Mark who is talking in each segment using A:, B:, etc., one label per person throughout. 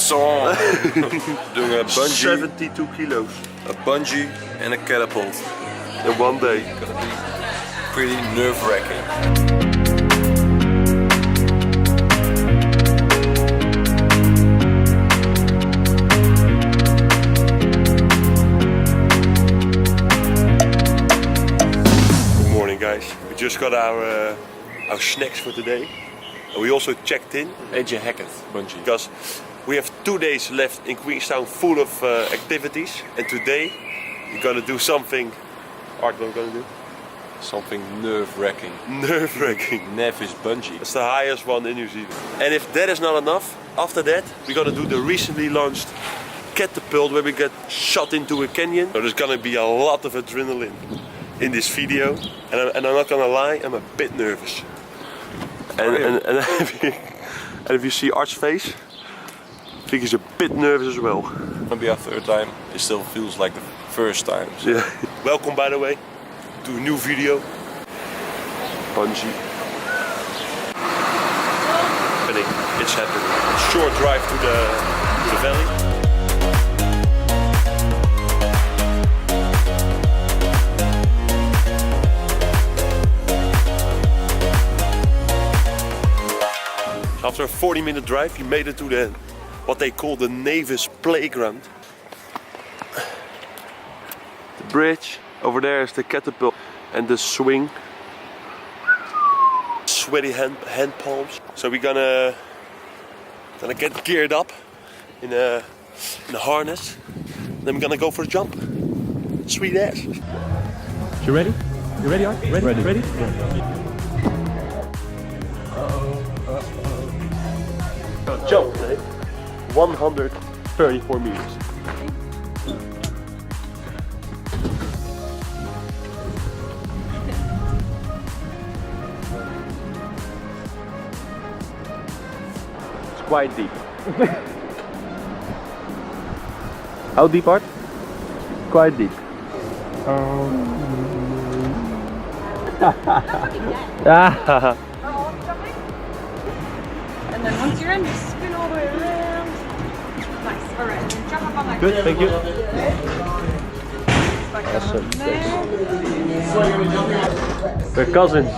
A: song. Doing a bungee.
B: 72 kilos.
A: A bungee and a catapult.
B: In one day.
A: Gonna be pretty nerve-wracking.
B: Good morning, guys. We just got our snacks for today. And we also checked in.
A: AJ Hackett bungee.
B: Because we have 2 days left in Queenstown full of activities. And today we're gonna do something. Art, what we're gonna do?
A: Something nerve-wracking.
B: Nerve-wracking.
A: Nevis bungee.
B: It's the highest one in New Zealand. And if that is not enough, after that we're gonna do the recently launched catapult where we get shot into a canyon. So there's gonna be a lot of adrenaline in this video. And I'm not gonna lie, I'm a bit nervous. And if you see Art's face, I think he's a bit nervous as well.
A: Gonna be our third time. It still feels like the first time. So.
B: Yeah. Welcome, by the way, to a new video. Bungee. It's happening. Short drive to the valley. After a 40-minute drive, we made it to what they call the Nevis playground. The bridge, over there is the catapult and the swing. Sweaty hand palms. So we're gonna get geared up in a harness. Then we're gonna go for a jump. Sweet ass.
C: You ready? You ready, Art? Ready?
B: Jump today, 134 meters. It's quite deep. How deep, Art? Quite deep.
D: And then once you're in, just spin all the way around. Nice. Alright, and then jump up on that.
B: Good, thank you.
D: Awesome.
B: We're cousins.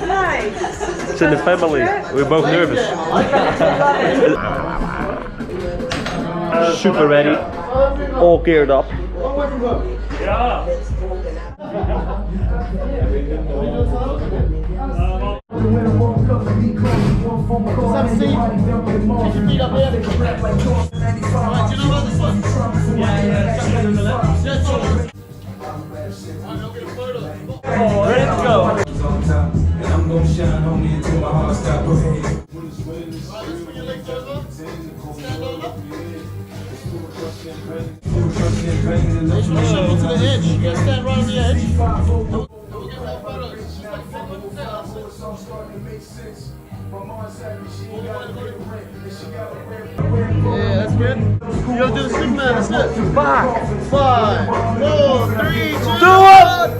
D: Nice.
B: It's in the family. We're both nervous. Super ready. All geared up.
E: Have a seat. Keep your feet up here. Alright, do you know about this one? Yeah.
B: Ready to go.
E: And I'm gonna shine on me until my heart stops. Go ahead. Let's bring your legs over. Stand over. Shuffle to the edge. You gotta stand right on the edge. We'll get more photos. Just like a technical yeah, that's good. You gotta do the Superman, that's it. 5, 4, 3, 2, 1.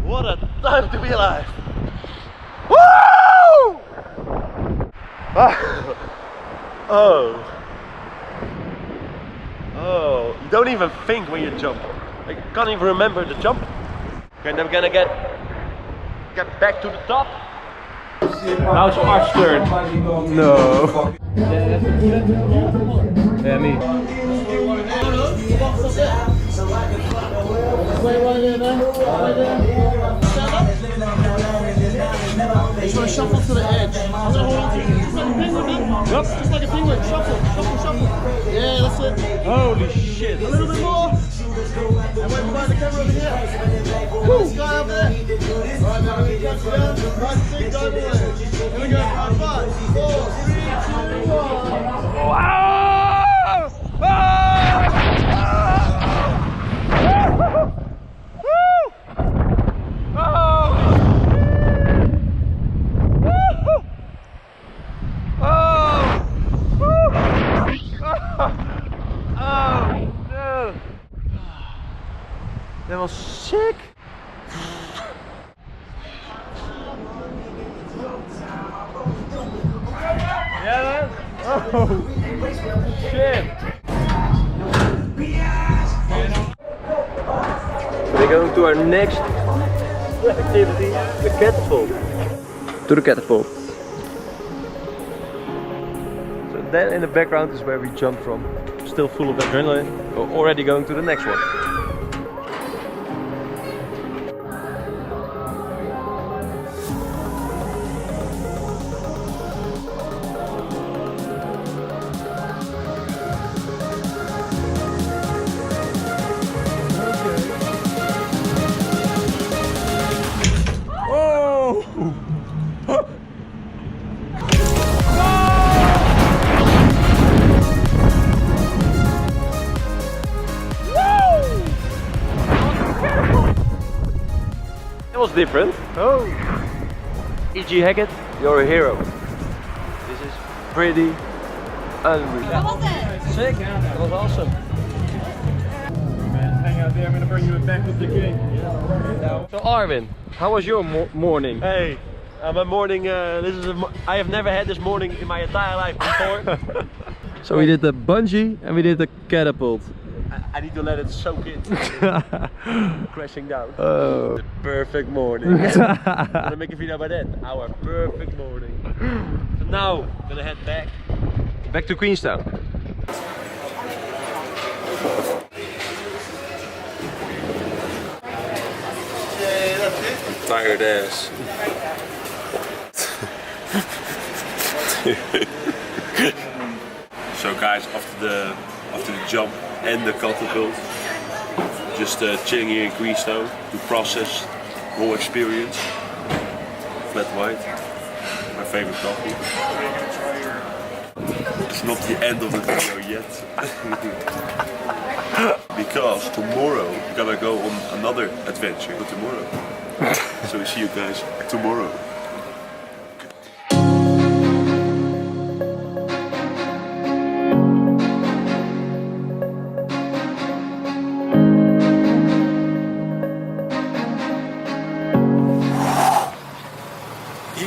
B: What a time to be alive! Woo! Oh, you don't even think when you jump. I can't even remember the jump. Okay, then we're gonna get back to the top.
C: Now it's Art's turn.
B: No.
C: Yeah, me.
E: Wait right here, man. Right there. Stand up. Just want to shuffle to the edge. I'm gonna hold on to you. Just like a penguin, man. Yep. Just like a penguin. Shuffle, shuffle, shuffle. Yeah, that's it.
B: Holy shit.
E: A little bit more. And wait behind the camera over here. Woo. This guy over there. Alright, now we're going to catch you down. Nice big dive away. Here we go. 5, 4, 3, 2, 1.
B: Wow! Oh! was sick.
C: Yeah, man. Oh, shit.
B: We're going to our next activity, the catapult. To the catapult. So that in the background is where we jumped from. Still full of adrenaline. We're already going to the next one. Was different. Oh, E.G. Hackett, you're a hero. This is pretty unreal.
D: How was it?
B: Sick. That was awesome.
C: Man, hang out there. I'm gonna bring you back with the king.
B: So Arvin, how was your morning?
F: Hey, my morning. I have never had this morning in my entire life before.
B: So we did the bungee and we did the catapult.
F: I need to let it soak in. Crashing down.
B: Oh.
F: The perfect morning. Gonna make a video about that. Our perfect morning. So now, gonna head back.
B: Back to Queenstown.
A: Tired ass.
B: So guys, after the jump and the catapult, just chilling here in Queenstown to process the whole experience. Flat white, my favorite coffee. It's not the end of the video yet. Because tomorrow we're gonna go on another adventure tomorrow. So we see you guys tomorrow.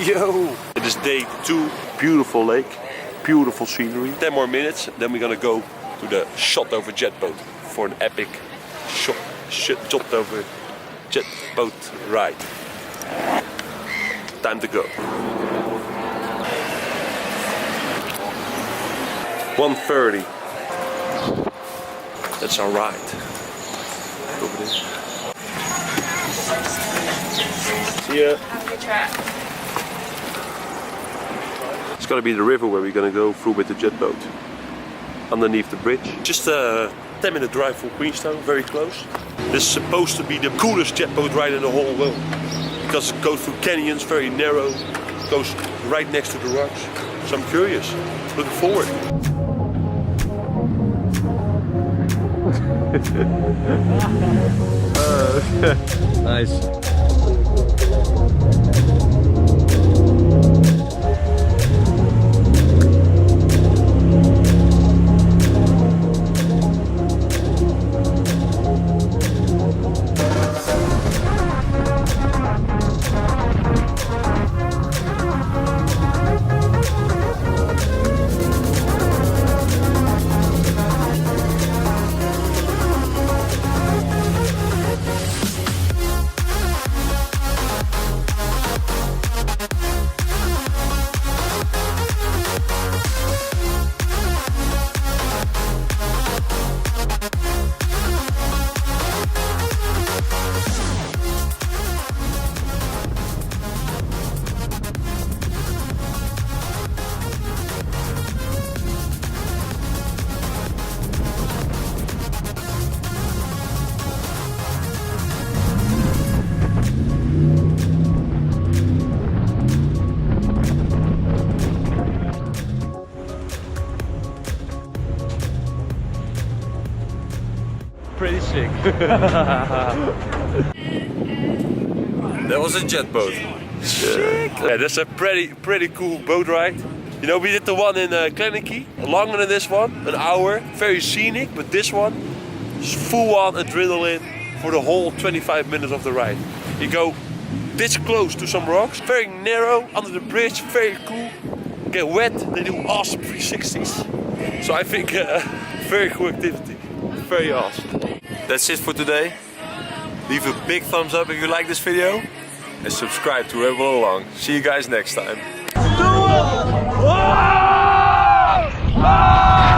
B: Yo! It is day 2, beautiful lake, beautiful scenery. 10 more minutes, then we're gonna go to the shot over jet boat for an epic shot over jet boat ride. Time to go. 1:30. That's our ride. Over there. See ya.
D: Have a good trip.
B: It's gonna be the river where we're gonna go through with the jet boat. Underneath the bridge. Just a 10-minute drive from Queenstown, very close. This is supposed to be the coolest jet boat ride in the whole world. Because it goes through canyons, very narrow, goes right next to the rocks. So I'm curious, looking forward. Nice. Pretty sick.
A: That was a jet boat.
B: Yeah, that's a pretty cool boat ride. You know, we did the one in Glenorchy, longer than this one, an hour, very scenic, but this one is full on adrenaline, for the whole 25 minutes of the ride. You go this close to some rocks, very narrow, under the bridge, very cool. Get wet, they do awesome 360s. So I think very cool activity, very awesome.
A: That's it for today. Leave a big thumbs up if you like this video. And subscribe to REBELZ LOG. See you guys next time.
E: Do it!